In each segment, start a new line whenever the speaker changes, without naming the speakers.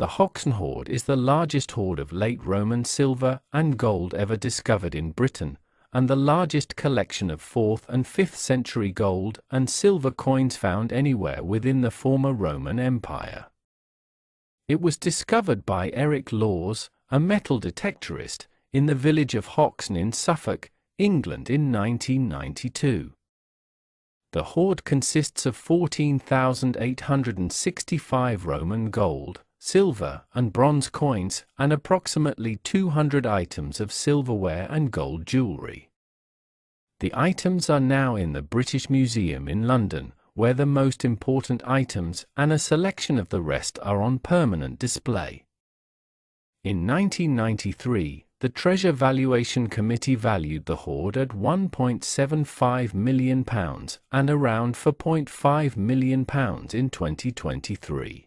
The Hoxne Hoard is the largest hoard of late Roman silver and gold ever discovered in Britain, and the largest collection of 4th and 5th century gold and silver coins found anywhere within the former Roman Empire. It was discovered by Eric Laws, a metal detectorist, in the village of Hoxne in Suffolk, England in 1992. The hoard consists of 14,865 Roman gold, silver, and bronze coins, and approximately 200 items of silverware and gold jewelry. The items are now in the British Museum in London, where the most important items and a selection of the rest are on permanent display. In 1993, the Treasure Valuation Committee valued the hoard at £1.75 million and around £4.5 million in 2023.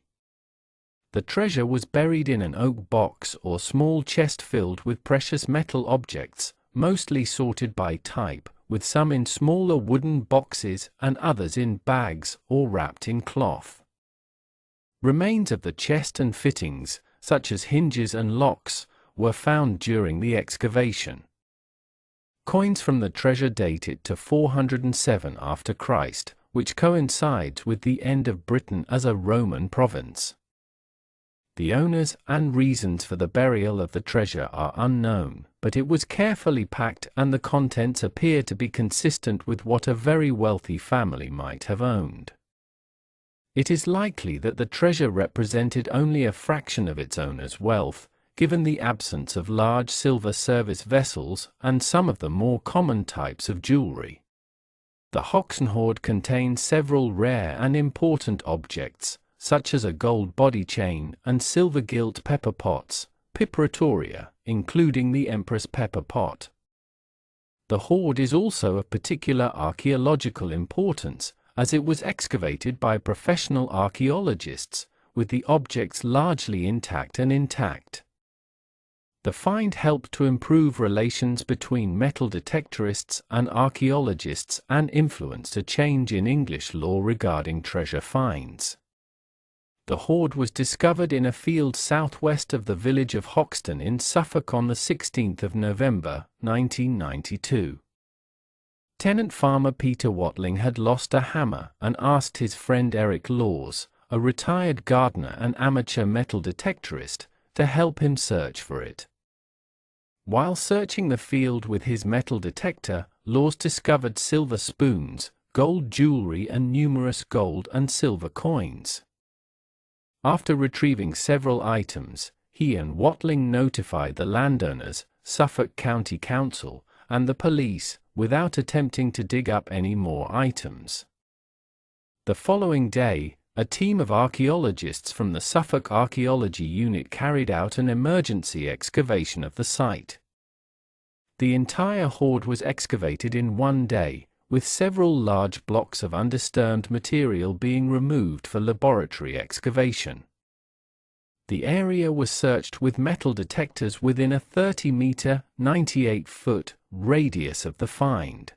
The treasure was buried in an oak box or small chest filled with precious metal objects, mostly sorted by type, with some in smaller wooden boxes and others in bags or wrapped in cloth. Remains of the chest and fittings, such as hinges and locks, were found during the excavation. Coins from the treasure date it to 407 after Christ, which coincides with the end of Britain as a Roman province. The owners and reasons for the burial of the treasure are unknown, but it was carefully packed and the contents appear to be consistent with what a very wealthy family might have owned. It is likely that the treasure represented only a fraction of its owner's wealth, given the absence of large silver service vessels and some of the more common types of jewelry. The Hoxne Hoard contains several rare and important objects, such as a gold body chain and silver gilt pepper pots, Piperatory, including the Empress pepper pot. The hoard is also of particular archaeological importance, as it was excavated by professional archaeologists, with the objects largely intact. The find helped to improve relations between metal detectorists and archaeologists and influenced a change in English law regarding treasure finds. The hoard was discovered in a field southwest of the village of Hoxton in Suffolk on the 16th of November, 1992. Tenant farmer Peter Watling had lost a hammer and asked his friend Eric Laws, a retired gardener and amateur metal detectorist, to help him search for it. While searching the field with his metal detector, Laws discovered silver spoons, gold jewelry and numerous gold and silver coins. After retrieving several items, he and Watling notified the landowners, Suffolk County Council, and the police, without attempting to dig up any more items. The following day, a team of archaeologists from the Suffolk Archaeology Unit carried out an emergency excavation of the site. The entire hoard was excavated in one day, with several large blocks of undisturbed material being removed for laboratory excavation. The area was searched with metal detectors within a 30-meter, 98-foot radius of the find.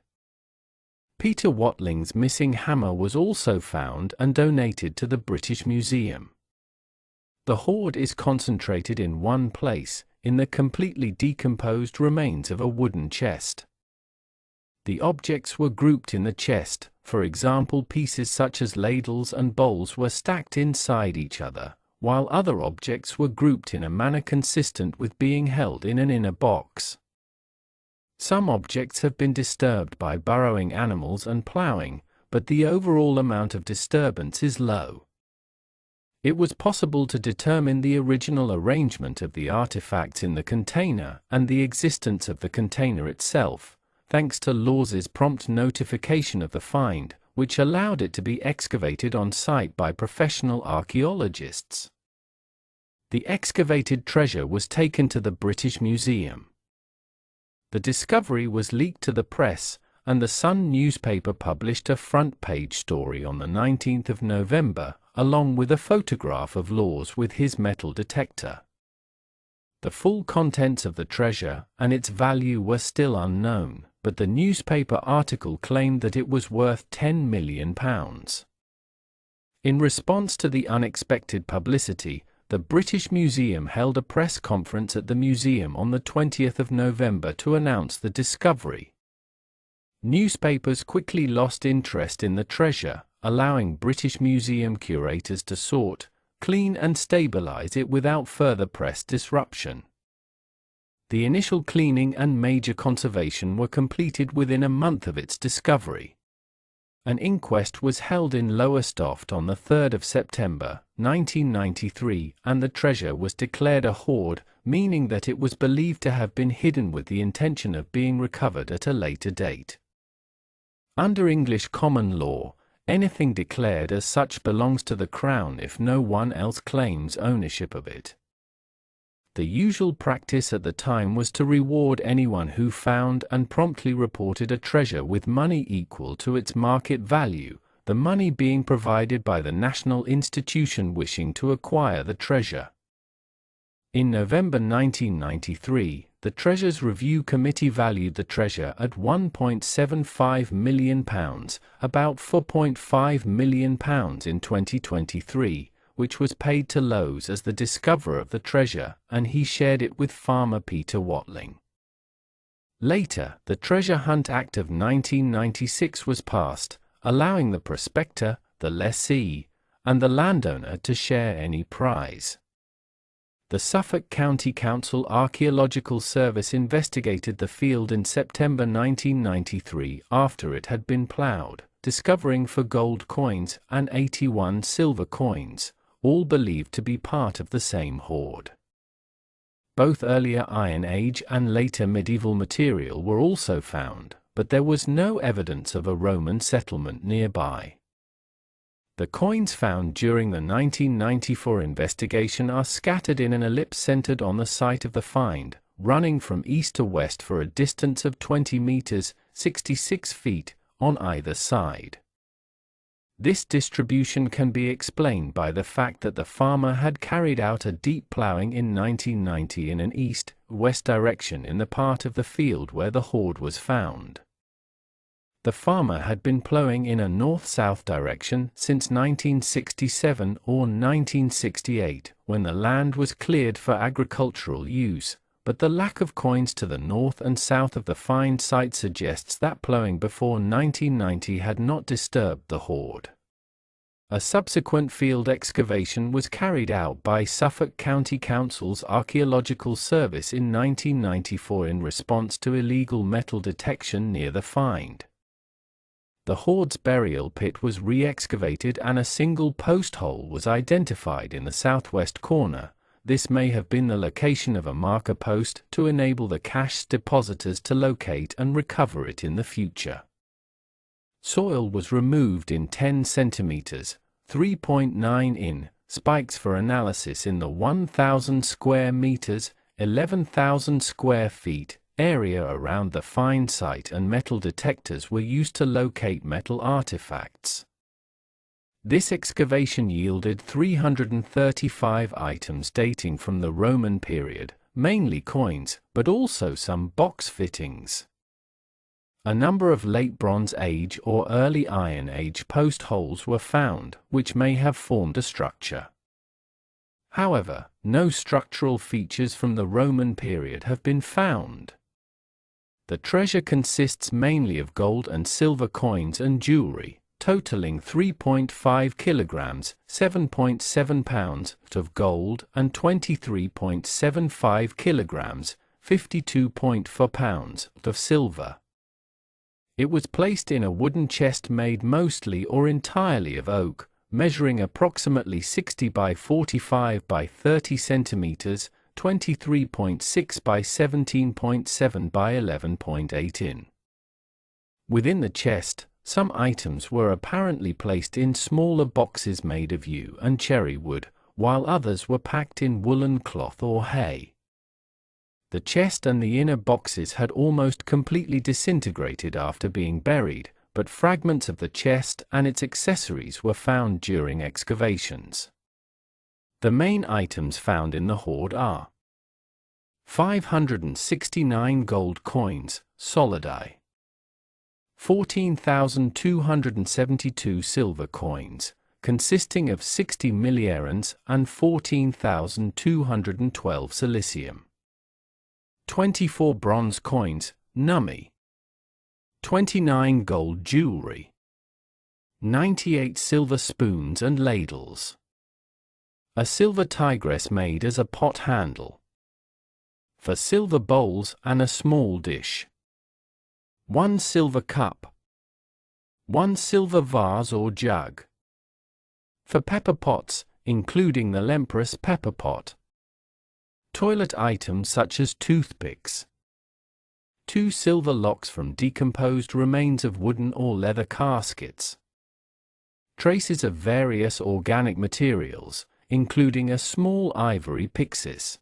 Peter Watling's missing hammer was also found and donated to the British Museum. The hoard is concentrated in one place, in the completely decomposed remains of a wooden chest. The objects were grouped in the chest, for example, pieces such as ladles and bowls were stacked inside each other, while other objects were grouped in a manner consistent with being held in an inner box. Some objects have been disturbed by burrowing animals and ploughing, but the overall amount of disturbance is low. It was possible to determine the original arrangement of the artifacts in the container and the existence of the container itself, thanks to Laws's prompt notification of the find, which allowed it to be excavated on site by professional archaeologists. The excavated treasure was taken to the British Museum. The discovery was leaked to the press, and the Sun newspaper published a front-page story on the 19th of November, along with a photograph of Laws with his metal detector. The full contents of the treasure and its value were still unknown, but the newspaper article claimed that it was worth £10 million. In response to the unexpected publicity, the British Museum held a press conference at the museum on the 20th of November to announce the discovery. Newspapers quickly lost interest in the treasure, allowing British Museum curators to sort, clean and stabilize it without further press disruption. The initial cleaning and major conservation were completed within a month of its discovery. An inquest was held in Lowestoft on the 3rd of September, 1993, and the treasure was declared a hoard, meaning that it was believed to have been hidden with the intention of being recovered at a later date. Under English common law, anything declared as such belongs to the Crown if no one else claims ownership of it. The usual practice at the time was to reward anyone who found and promptly reported a treasure with money equal to its market value, the money being provided by the national institution wishing to acquire the treasure. In November 1993, the Treasures Review Committee valued the treasure at £1.75 million, about £4.5 million in 2023, which was paid to Lowes as the discoverer of the treasure, and he shared it with farmer Peter Watling. Later, the Treasure Hunt Act of 1996 was passed, allowing the prospector, the lessee, and the landowner to share any prize. The Suffolk County Council Archaeological Service investigated the field in September 1993 after it had been ploughed, discovering 4 gold coins and 81 silver coins, all believed to be part of the same hoard. Both earlier Iron Age and later medieval material were also found, but there was no evidence of a Roman settlement nearby. The coins found during the 1994 investigation are scattered in an ellipse centered on the site of the find, running from east to west for a distance of 20 meters, 66 feet, on either side. This distribution can be explained by the fact that the farmer had carried out a deep ploughing in 1990 in an east-west direction in the part of the field where the hoard was found. The farmer had been ploughing in a north-south direction since 1967 or 1968, when the land was cleared for agricultural use, but the lack of coins to the north and south of the find site suggests that ploughing before 1990 had not disturbed the hoard. A subsequent field excavation was carried out by Suffolk County Council's Archaeological Service in 1994 in response to illegal metal detection near the find. The hoard's burial pit was re-excavated and a single post hole was identified in the southwest corner. This may have been the location of a marker post to enable the cache depositors to locate and recover it in the future. Soil was removed in 10 centimeters, 3.9 in, spikes for analysis in the 1,000 square meters, 11,000 square feet, area around the find site, and metal detectors were used to locate metal artifacts. This excavation yielded 335 items dating from the Roman period, mainly coins, but also some box fittings. A number of late Bronze Age or early Iron Age post holes were found, which may have formed a structure. However, no structural features from the Roman period have been found. The treasure consists mainly of gold and silver coins and jewelry, totaling 3.5 kilograms, 7.7 pounds of gold and 23.75 kilograms, 52.4 pounds of silver. It was placed in a wooden chest made mostly or entirely of oak, measuring approximately 60 by 45 by 30 centimeters, 23.6 by 17.7 by 11.8 in. Within the chest, some items were apparently placed in smaller boxes made of yew and cherry wood, while others were packed in woolen cloth or hay. The chest and the inner boxes had almost completely disintegrated after being buried, but fragments of the chest and its accessories were found during excavations. The main items found in the hoard are 569 gold coins, solidi, 14,272 silver coins, consisting of 60 milliarens and 14,212 silicium. 24 bronze coins, nummi. 29 gold jewelry. 98 silver spoons and ladles. A silver tigress made as a pot handle. For silver bowls and a small dish. 1 silver cup. 1 silver vase or jug. For pepper pots, including the Lemprous pepper pot. Toilet items such as toothpicks. 2 silver locks from decomposed remains of wooden or leather caskets. Traces of various organic materials, including a small ivory pyxis.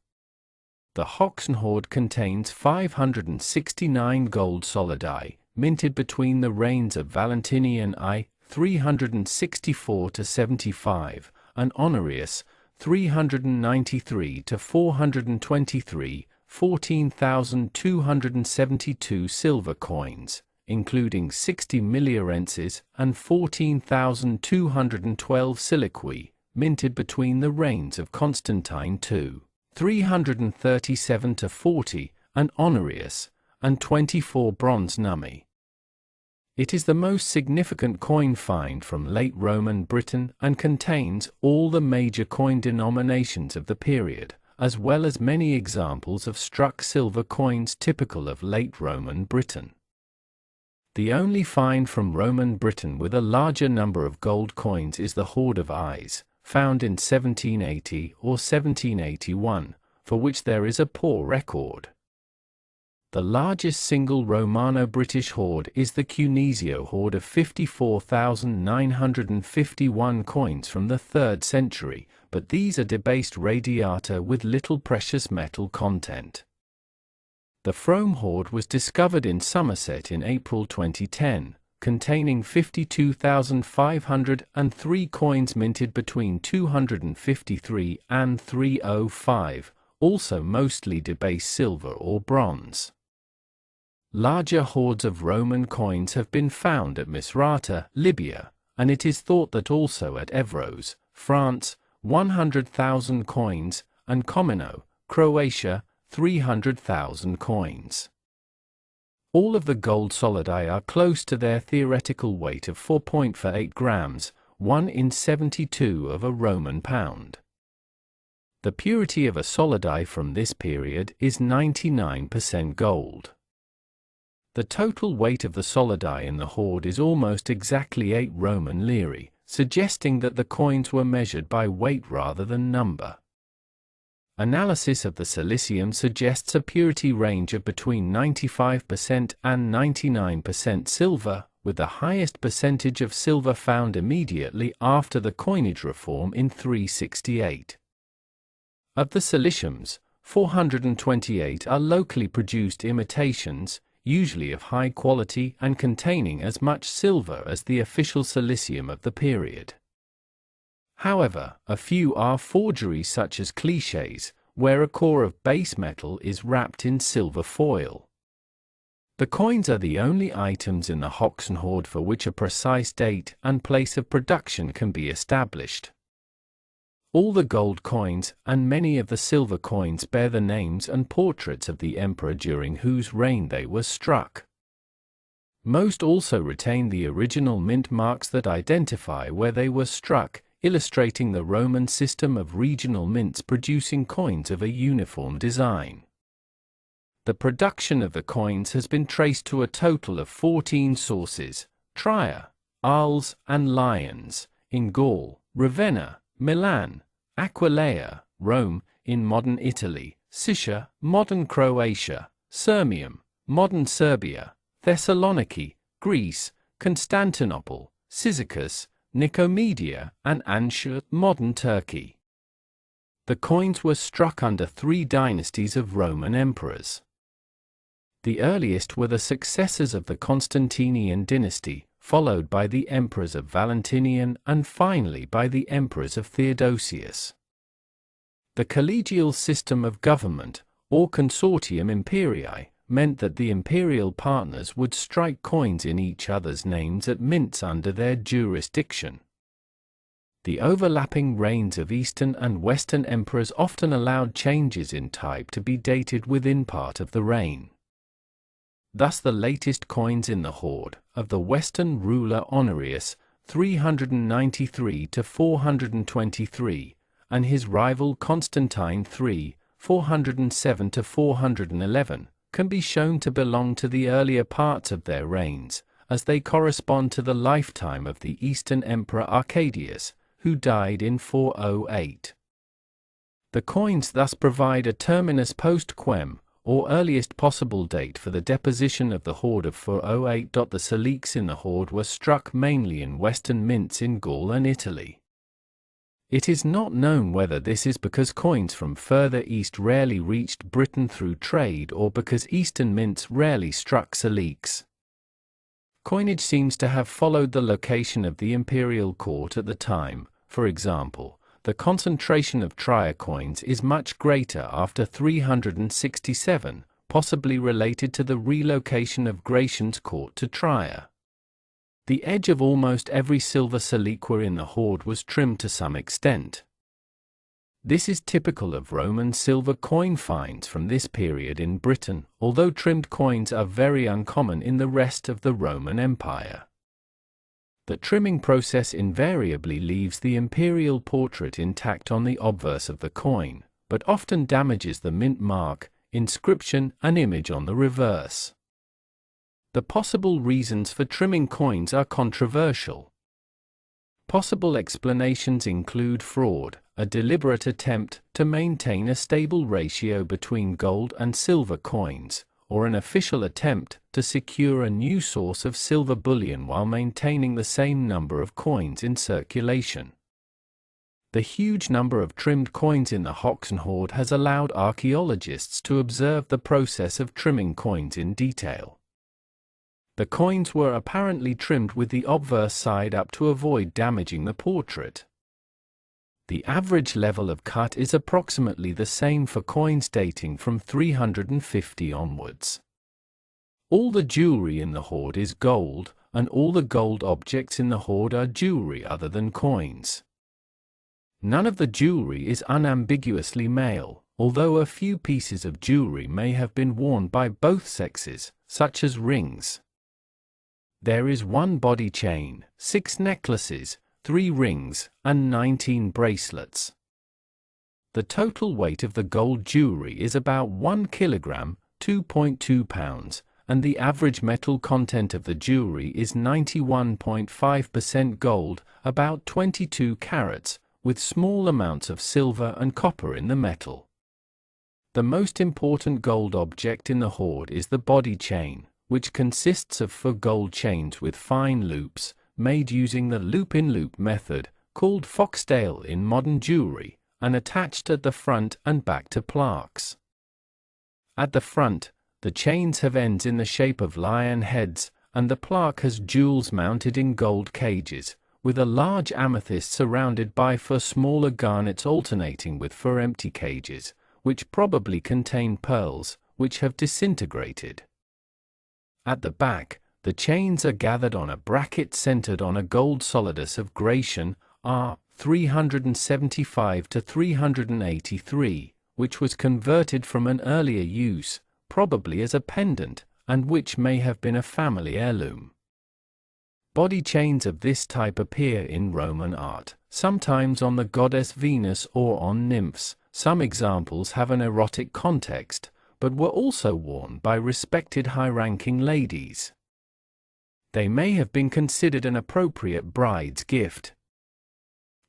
The Hoxne Hoard contains 569 gold solidi, minted between the reigns of Valentinian I, 364–75, and Honorius, 393–423, 14,272 silver coins, including 60 milliarenses and 14,212 siliqui, minted between the reigns of Constantine II, 337–40, and Honorius, and 24 bronze nummi. It is the most significant coin find from late Roman Britain and contains all the major coin denominations of the period, as well as many examples of struck silver coins typical of late Roman Britain. The only find from Roman Britain with a larger number of gold coins is the Hoard of Eyes, found in 1780 or 1781, for which there is a poor record. The largest single Romano-British hoard is the Cunesio hoard of 54,951 coins from the 3rd century, but these are debased radiata with little precious metal content. The Frome hoard was discovered in Somerset in April 2010, containing 52,503 coins minted between 253 and 305, also mostly debased silver or bronze. Larger hoards of Roman coins have been found at Misrata, Libya, and it is thought that also at Evros, France, 100,000 coins, and Komino, Croatia, 300,000 coins. All of the gold solidi are close to their theoretical weight of 4.48 grams, 1 in 72 of a Roman pound. The purity of a solidi from this period is 99% gold. The total weight of the solidi in the hoard is almost exactly 8 Roman lire, suggesting that the coins were measured by weight rather than number. Analysis of the silicium suggests a purity range of between 95% and 99% silver, with the highest percentage of silver found immediately after the coinage reform in 368. Of the siliciums, 428 are locally produced imitations, usually of high quality and containing as much silver as the official silicium of the period. However, a few are forgeries such as clichés, where a core of base metal is wrapped in silver foil. The coins are the only items in the Hoxne Hoard for which a precise date and place of production can be established. All the gold coins and many of the silver coins bear the names and portraits of the emperor during whose reign they were struck. Most also retain the original mint marks that identify where they were struck, illustrating the Roman system of regional mints producing coins of a uniform design. The production of the coins has been traced to a total of 14 sources: Trier, Arles, and Lyons, in Gaul, Ravenna, Milan, Aquileia, Rome, in modern Italy, Sicia, modern Croatia, Sirmium, modern Serbia, Thessaloniki, Greece, Constantinople, Cyzicus, Nicomedia, and Anshur, modern Turkey. The coins were struck under 3 dynasties of Roman emperors. The earliest were the successors of the Constantinian dynasty, followed by the emperors of Valentinian and finally by the emperors of Theodosius. The collegial system of government, or consortium imperii, meant that the imperial partners would strike coins in each other's names at mints under their jurisdiction. The overlapping reigns of Eastern and Western emperors often allowed changes in type to be dated within part of the reign. Thus the latest coins in the hoard of the Western ruler Honorius 393 to 423 and his rival Constantine III 407 to 411 can be shown to belong to the earlier parts of their reigns, as they correspond to the lifetime of the Eastern Emperor Arcadius, who died in 408. The coins thus provide a terminus post quem, or earliest possible date for the deposition of the hoard of 408. The saliques in the hoard were struck mainly in Western mints in Gaul and Italy. It is not known whether this is because coins from further east rarely reached Britain through trade or because Eastern mints rarely struck saliques. Coinage seems to have followed the location of the imperial court at the time. For example, the concentration of Trier coins is much greater after 367, possibly related to the relocation of Gratian's court to Trier. The edge of almost every silver salique in the hoard was trimmed to some extent. This is typical of Roman silver coin finds from this period in Britain, although trimmed coins are very uncommon in the rest of the Roman Empire. The trimming process invariably leaves the imperial portrait intact on the obverse of the coin, but often damages the mint mark, inscription, and image on the reverse. The possible reasons for trimming coins are controversial. Possible explanations include fraud, a deliberate attempt to maintain a stable ratio between gold and silver coins, or an official attempt to secure a new source of silver bullion while maintaining the same number of coins in circulation. The huge number of trimmed coins in the Hoxne Hoard has allowed archaeologists to observe the process of trimming coins in detail. The coins were apparently trimmed with the obverse side up to avoid damaging the portrait. The average level of cut is approximately the same for coins dating from 350 onwards. All the jewelry in the hoard is gold, and all the gold objects in the hoard are jewelry other than coins. None of the jewelry is unambiguously male, although a few pieces of jewelry may have been worn by both sexes, such as rings. There is 1 body chain, 6 necklaces, 3 rings, and 19 bracelets. The total weight of the gold jewelry is about 1 kilogram, 2.2 pounds, and the average metal content of the jewelry is 91.5% gold, about 22 carats, with small amounts of silver and copper in the metal. The most important gold object in the hoard is the body chain, which consists of 4 gold chains with fine loops, made using the loop-in-loop method, called foxtail in modern jewelry, and attached at the front and back to plaques. At the front, the chains have ends in the shape of lion heads, and the plaque has jewels mounted in gold cages, with a large amethyst surrounded by 4 smaller garnets alternating with 4 empty cages, which probably contain pearls, which have disintegrated. At the back, the chains are gathered on a bracket centered on a gold solidus of Gratian, R. 375 to 383, which was converted from an earlier use, probably as a pendant, and which may have been a family heirloom. Body chains of this type appear in Roman art, sometimes on the goddess Venus or on nymphs. Some examples have an erotic context, but were also worn by respected high-ranking ladies. They may have been considered an appropriate bride's gift.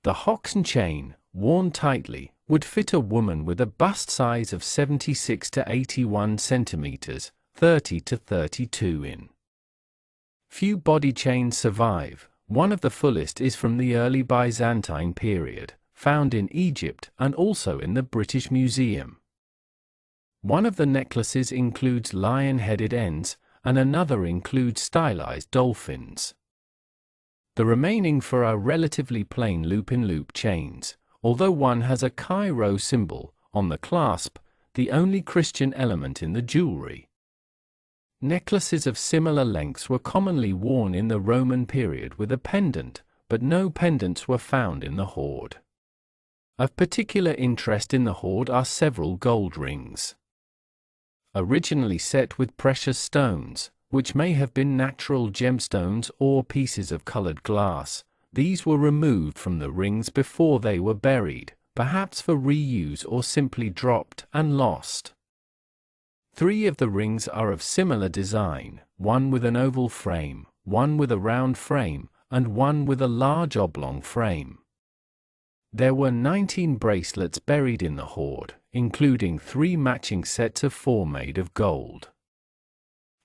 The Hoxne chain, worn tightly, would fit a woman with a bust size of 76 to 81 centimeters, 30 to 32 in. Few body chains survive. One of the fullest is from the early Byzantine period, found in Egypt and also in the British Museum. One of the necklaces includes lion-headed ends, and another includes stylized dolphins. The remaining 4 are relatively plain loop-in-loop chains, although one has a Chi-Rho symbol on the clasp, the only Christian element in the jewelry. Necklaces of similar lengths were commonly worn in the Roman period with a pendant, but no pendants were found in the hoard. Of particular interest in the hoard are several gold rings. Originally set with precious stones, which may have been natural gemstones or pieces of colored glass, these were removed from the rings before they were buried, perhaps for reuse or simply dropped and lost. 3 of the rings are of similar design, one with an oval frame, one with a round frame, and one with a large oblong frame. There were 19 bracelets buried in the hoard, including 3 matching sets of 4 made of gold.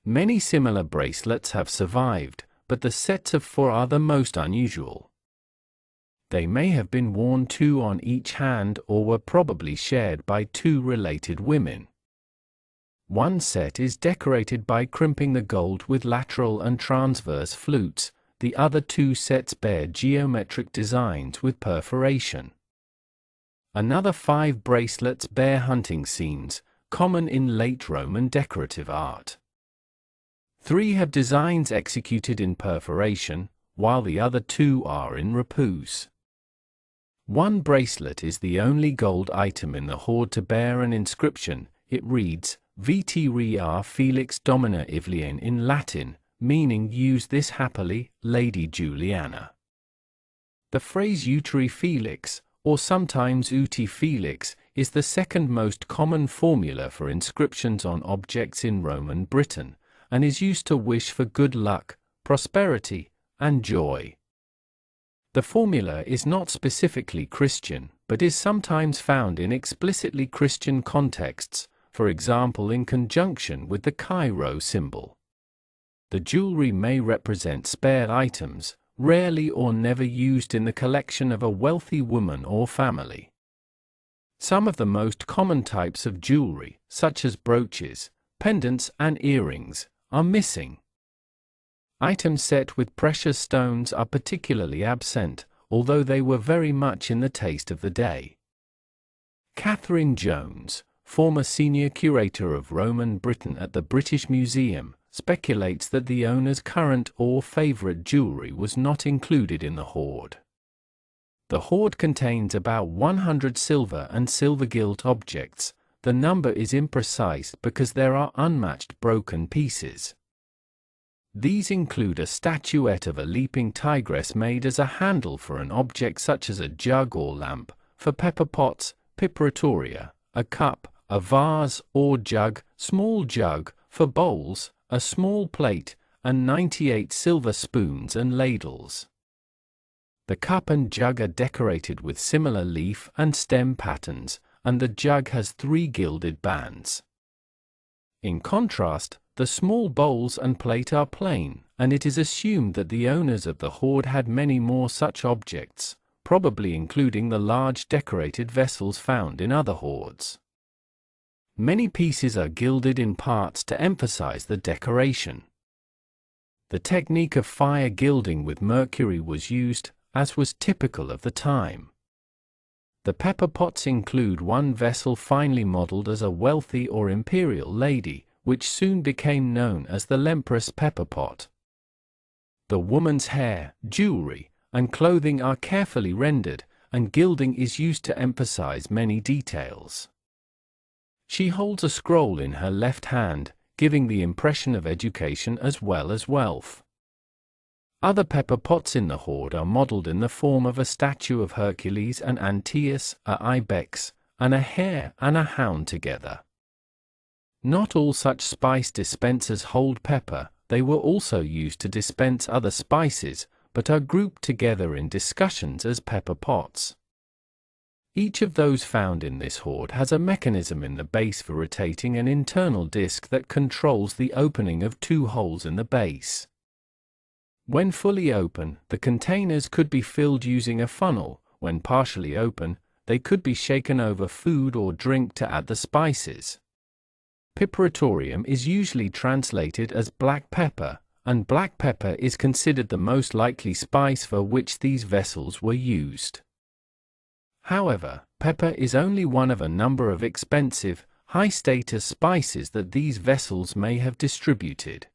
Many similar bracelets have survived, but the sets of 4 are the most unusual. They may have been worn 2 on each hand or were probably shared by 2 related women. One set is decorated by crimping the gold with lateral and transverse flutes, the other 2 sets bear geometric designs with perforation. Another 5 bracelets bear hunting scenes, common in late Roman decorative art. 3 have designs executed in perforation, while the other 2 are in repousse. One bracelet is the only gold item in the hoard to bear an inscription. It reads, Viti rea Felix Domina Ivlian in Latin, meaning use this happily, Lady Juliana. The phrase Uteri Felix, or sometimes Uti Felix, is the second most common formula for inscriptions on objects in Roman Britain, and is used to wish for good luck, prosperity, and joy. The formula is not specifically Christian, but is sometimes found in explicitly Christian contexts, for example in conjunction with the Chi-Rho symbol. The jewelry may represent spare items, rarely or never used in the collection of a wealthy woman or family. Some of the most common types of jewelry, such as brooches, pendants, and earrings, are missing. Items set with precious stones are particularly absent, although they were very much in the taste of the day. Catherine Jones, former senior curator of Roman Britain at the British Museum, speculates that the owner's current or favorite jewelry was not included in the hoard. The hoard contains about 100 silver and silver-gilt objects. The number is imprecise because there are unmatched broken pieces. These include a statuette of a leaping tigress made as a handle for an object such as a jug or lamp, for pepper pots, Piperatory, a cup, a vase or jug, small jug, for bowls, a small plate, and 98 silver spoons and ladles. The cup and jug are decorated with similar leaf and stem patterns, and the jug has 3 gilded bands. In contrast, the small bowls and plate are plain, and it is assumed that the owners of the hoard had many more such objects, probably including the large decorated vessels found in other hoards. Many pieces are gilded in parts to emphasize the decoration. The technique of fire gilding with mercury was used, as was typical of the time. The pepper pots include one vessel finely modeled as a wealthy or imperial lady, which soon became known as the Lempress pepper pot. The woman's hair, jewelry, and clothing are carefully rendered, and gilding is used to emphasize many details. She holds a scroll in her left hand, giving the impression of education as well as wealth. Other pepper pots in the hoard are modeled in the form of a statue of Hercules and Antaeus, a ibex, and a hare and a hound together. Not all such spice dispensers hold pepper, they were also used to dispense other spices, but are grouped together in discussions as pepper pots. Each of those found in this hoard has a mechanism in the base for rotating an internal disc that controls the opening of 2 holes in the base. When fully open, the containers could be filled using a funnel. When partially open, they could be shaken over food or drink to add the spices. Piperatorium is usually translated as black pepper, and black pepper is considered the most likely spice for which these vessels were used. However, pepper is only one of a number of expensive, high-status spices that these vessels may have distributed.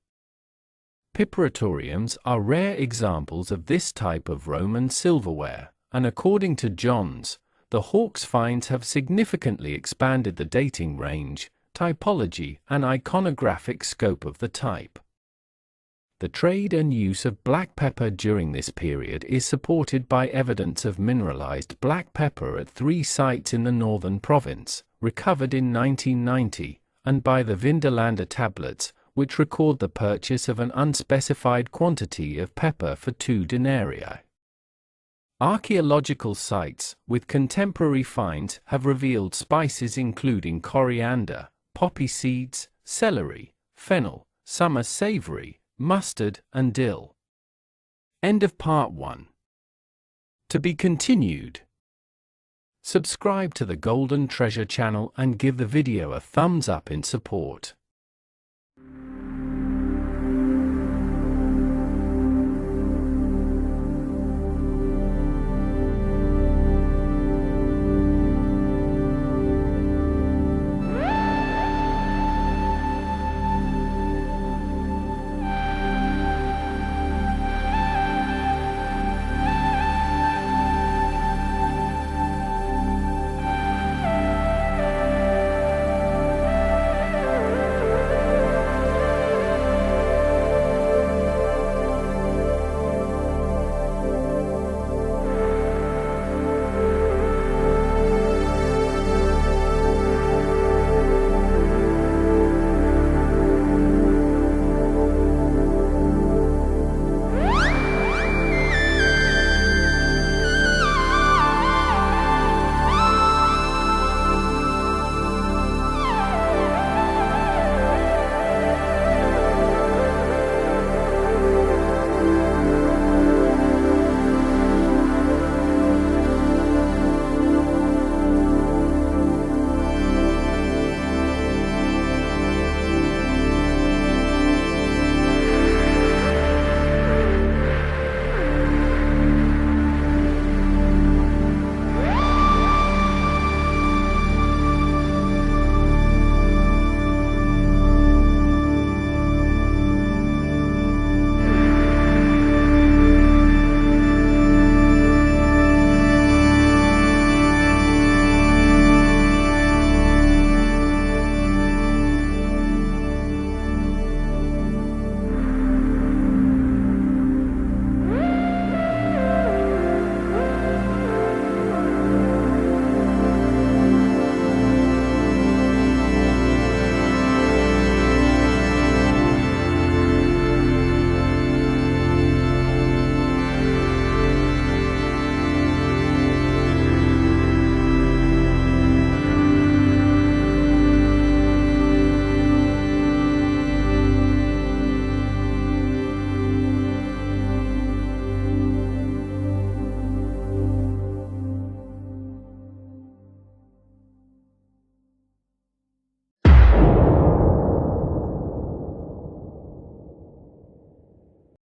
Piperatoriums are rare examples of this type of Roman silverware, and according to Johns, the Hawks finds have significantly expanded the dating range, typology, and iconographic scope of the type. The trade and use of black pepper during this period is supported by evidence of mineralized black pepper at 3 sites in the northern province, recovered in 1990, and by the Vindolanda tablets, which record the purchase of an unspecified quantity of pepper for 2 denarii. Archaeological sites, with contemporary finds, have revealed spices including coriander, poppy seeds, celery, fennel, summer savory, mustard, and dill. End of Part 1. To be continued. Subscribe to the Golden Treasure channel and give the video a thumbs up in support.